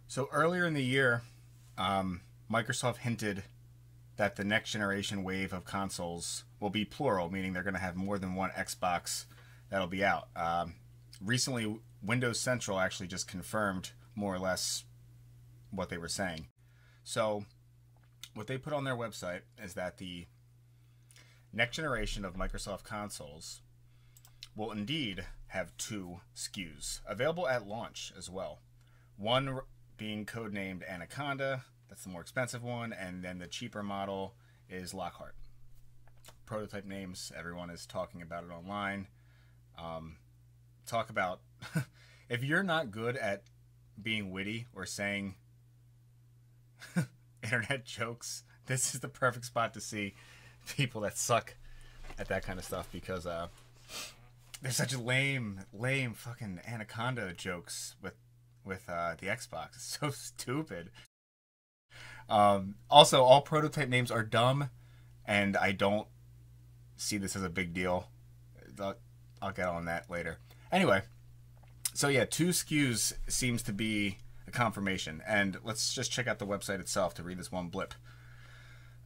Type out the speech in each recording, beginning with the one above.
So earlier in the year, Microsoft hinted that the next generation wave of consoles will be plural, meaning they're going to have more than one Xbox that'll be out. Recently, Windows Central actually just confirmed more or less what they were saying. So, what they put on their website is that the next generation of Microsoft consoles will indeed have two SKUs available at launch as well. One being codenamed Anaconda, that's the more expensive one, and then the cheaper model is Lockhart. Prototype names, everyone is talking about it online. Talk about if you're not good at being witty or saying internet jokes, this is the perfect spot to see people that suck at that kind of stuff, because there's such lame fucking Anaconda jokes with the Xbox. It's so stupid. Also, all prototype names are dumb, and I don't see this as a big deal. I'll get on that later. Anyway, so yeah, two SKUs seems to be a confirmation, and let's just check out the website itself to read this one blip.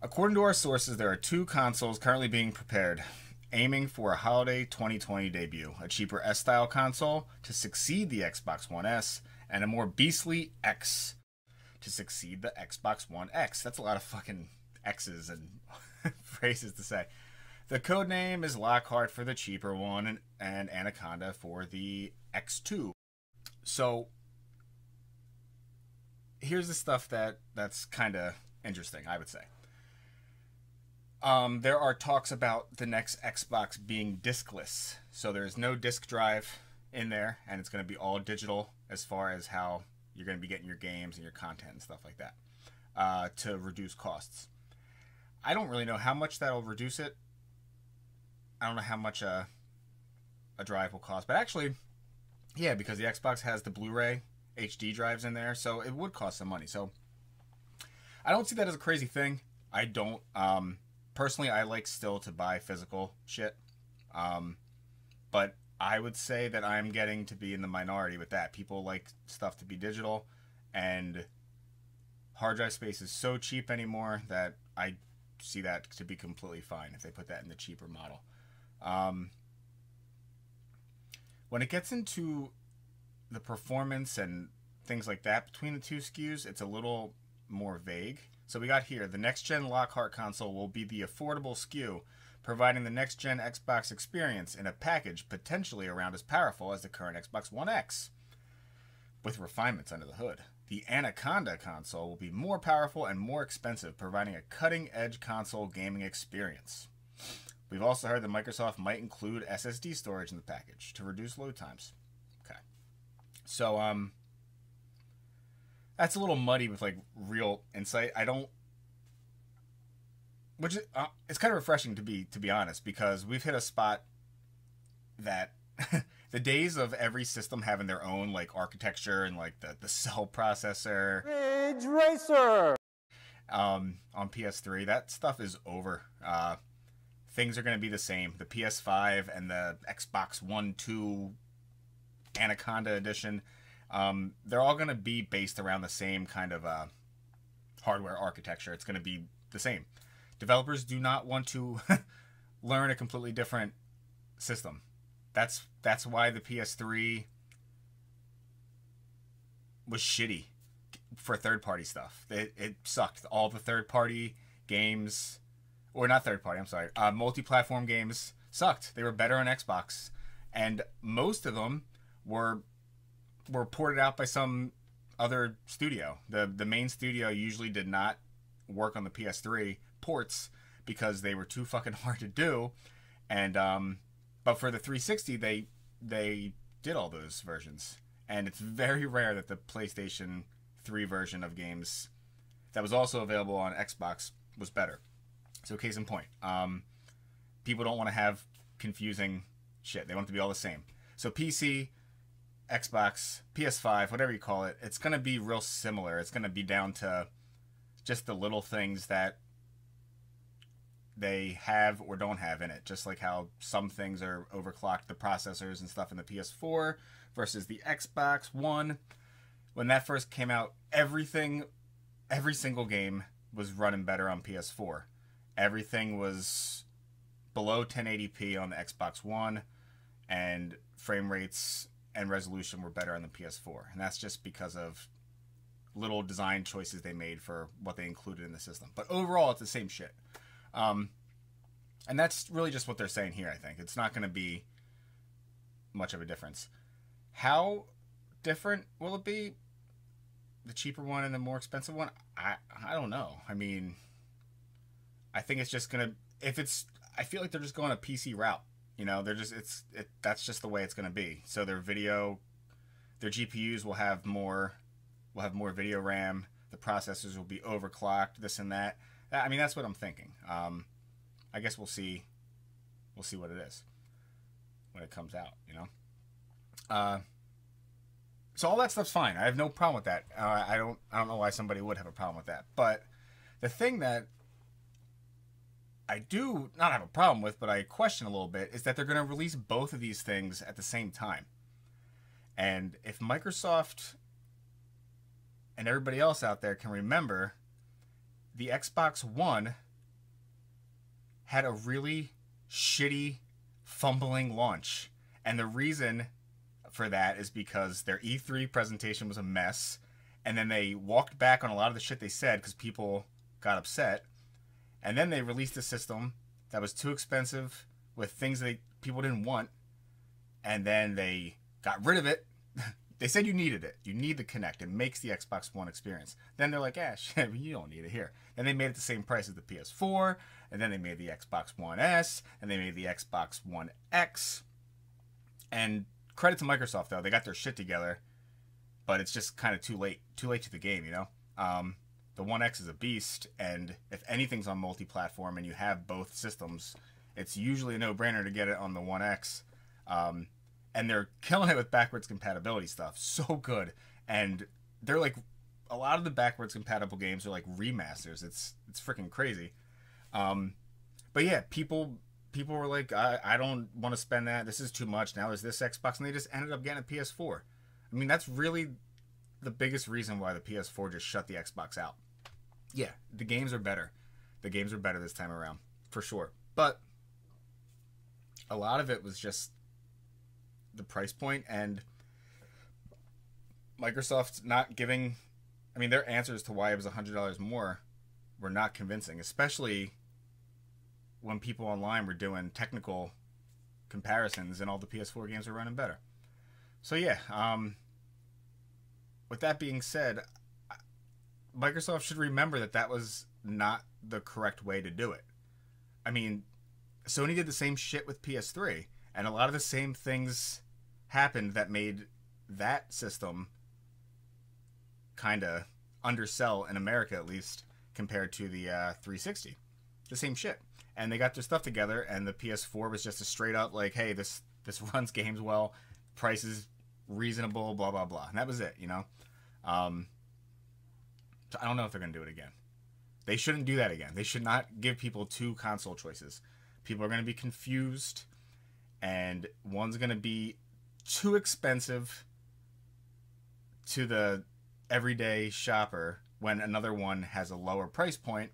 According to our sources, there are two consoles currently being prepared, aiming for a holiday 2020 debut, a cheaper S-style console to succeed the Xbox One S, and a more beastly X to succeed the Xbox One X. That's a lot of fucking X's and phrases to say. The code name is Lockhart for the cheaper one, and Anaconda for the X2. So here's the stuff that's kind of interesting, I would say. There are talks about the next Xbox being diskless. So there's no disk drive in there, and it's going to be all digital as far as how you're going to be getting your games and your content and stuff like that, to reduce costs. I don't really know how much that'll reduce it. I don't know how much a drive will cost, but actually, yeah, because the Xbox has the Blu-ray HD drives in there, so it would cost some money. So I don't see that as a crazy thing. I don't. Personally, I like still to buy physical shit, but I would say that I'm getting to be in the minority with that. People like stuff to be digital, and hard drive space is so cheap anymore that I see that to be completely fine if they put that in the cheaper model. When it gets into the performance and things like that between the two SKUs, it's a little more vague. So we got here, the next-gen Lockhart console will be the affordable SKU, providing the next-gen Xbox experience in a package potentially around as powerful as the current Xbox One X, with refinements under the hood. The Anaconda console will be more powerful and more expensive, providing a cutting-edge console gaming experience. We've also heard that Microsoft might include SSD storage in the package to reduce load times. Okay. So, that's a little muddy with, like, real insight. I don't... Which is, it's kind of refreshing to be honest, because we've hit a spot that the days of every system having their own, like, architecture and, like, the cell processor... Ridge Racer! On PS3, that stuff is over. Things are going to be the same. The PS5 and the Xbox One 2 Anaconda edition, they're all going to be based around the same kind of hardware architecture. It's going to be the same. Developers do not want to learn a completely different system. That's why the PS3 was shitty for third-party stuff. It sucked. All the third-party games... Or not third party, I'm sorry. Multi-platform games sucked. They were better on Xbox. And most of them were ported out by some other studio. The main studio usually did not work on the PS3 ports because they were too fucking hard to do. And but for the 360, they did all those versions. And it's very rare that the PlayStation 3 version of games that was also available on Xbox was better. So case in point, people don't want to have confusing shit. They want it to be all the same. So PC, Xbox, PS5, whatever you call it, it's going to be real similar. It's going to be down to just the little things that they have or don't have in it. Just like how some things are overclocked, the processors and stuff in the PS4 versus the Xbox One. when that first came out, every single game was running better on PS4. Everything was below 1080p on the Xbox One, and frame rates and resolution were better on the PS4. And that's just because of little design choices they made for what they included in the system. But overall, it's the same shit. And that's really just what they're saying here, I think. It's not going to be much of a difference. How different will it be? The cheaper one and the more expensive one? I don't know. I mean, I think it's just going to... I feel like they're just going a PC route. You know, that's just the way it's going to be. So their GPUs will have more video RAM. The processors will be overclocked, this and that. I mean, that's what I'm thinking. I guess we'll see what it is when it comes out, you know? So all that stuff's fine. I have no problem with that. I don't know why somebody would have a problem with that. But the thing that I do not have a problem with, but I question a little bit, is that they're going to release both of these things at the same time. And if Microsoft and everybody else out there can remember, the Xbox One had a really shitty, fumbling launch. And the reason for that is because their E3 presentation was a mess, and then they walked back on a lot of the shit they said because people got upset. And then they released a system that was too expensive with things that people didn't want. And then they got rid of it. They said you needed it. You need the Kinect. It makes the Xbox One experience. Then they're like, shit, you don't need it here. And they made it the same price as the PS4. And then they made the Xbox One S. And they made the Xbox One X. And credit to Microsoft, though. They got their shit together. But it's just kind of too late. Too late to the game, you know? The One X is a beast, and if anything's on multi-platform and you have both systems, it's usually a no-brainer to get it on the One X. And they're killing it with backwards compatibility stuff. So good. And they're like, a lot of the backwards compatible games are like remasters. It's freaking crazy. But yeah, people were like, I don't want to spend that. This is too much. Now there's this Xbox, and they just ended up getting a PS4. I mean, that's really the biggest reason why the PS4 just shut the Xbox out. Yeah, the games are better. The games are better this time around, for sure. But a lot of it was just the price point, and Microsoft's not giving... I mean, their answers to why it was $100 more were not convincing, especially when people online were doing technical comparisons and all the PS4 games were running better. So yeah, with that being said, Microsoft should remember that that was not the correct way to do it. I mean, Sony did the same shit with PS3, and a lot of the same things happened that made that system kind of undersell, in America at least, compared to the 360. The same shit. And they got their stuff together, and the PS4 was just a straight up like, hey, this runs games well, price is reasonable, blah, blah, blah. And that was it, you know? So I don't know if they're going to do it again. They shouldn't do that again. They should not give people two console choices. People are going to be confused, and one's going to be too expensive to the everyday shopper when another one has a lower price point.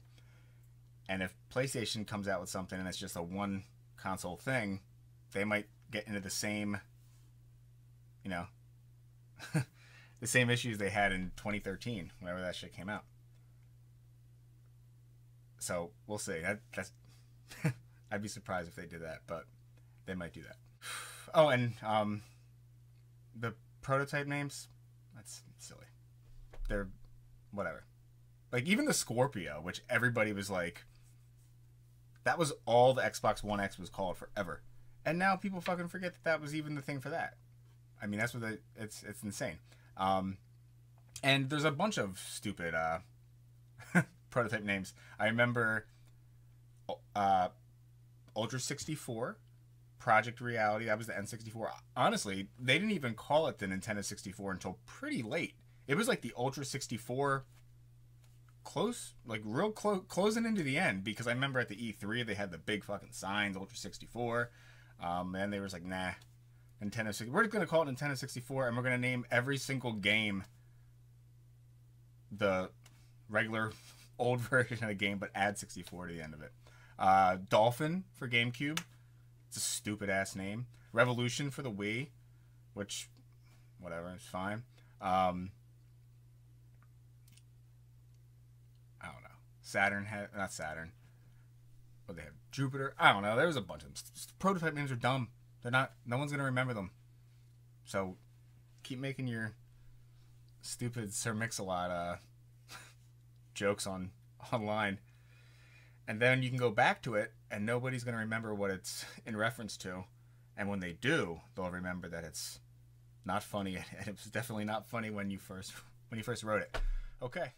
And if PlayStation comes out with something and it's just a one console thing, they might get into the same, you know, the same issues they had in 2013, whenever that shit came out. So we'll see. That's I'd be surprised if they did that, but they might do that. Oh, and the prototype names, that's silly. They're whatever. Like even the Scorpio, which everybody was like, that was all the Xbox One X was called forever. And now people fucking forget that that was even the thing for that. I mean, that's what it's insane. And there's a bunch of stupid prototype names. I remember Ultra 64, Project Reality, that was the N64. Honestly, they didn't even call it the Nintendo 64 until pretty late. It was like the Ultra 64 closing into the end, because I remember at the E3 they had the big fucking signs, Ultra 64. And they were like, nah, Nintendo 64. We're just going to call it Nintendo 64, and we're going to name every single game the regular old version of the game, but add 64 to the end of it. Dolphin for GameCube. It's a stupid ass name. Revolution for the Wii, which, whatever, it's fine. I don't know. Saturn had, not Saturn. But they have Jupiter. I don't know. There was a bunch of them. Prototype names are dumb. They're not. No one's gonna remember them. So keep making your stupid Sir Mix-a-Lot jokes online, and then you can go back to it, and nobody's gonna remember what it's in reference to. And when they do, they'll remember that it's not funny, and it was definitely not funny when you first wrote it. Okay.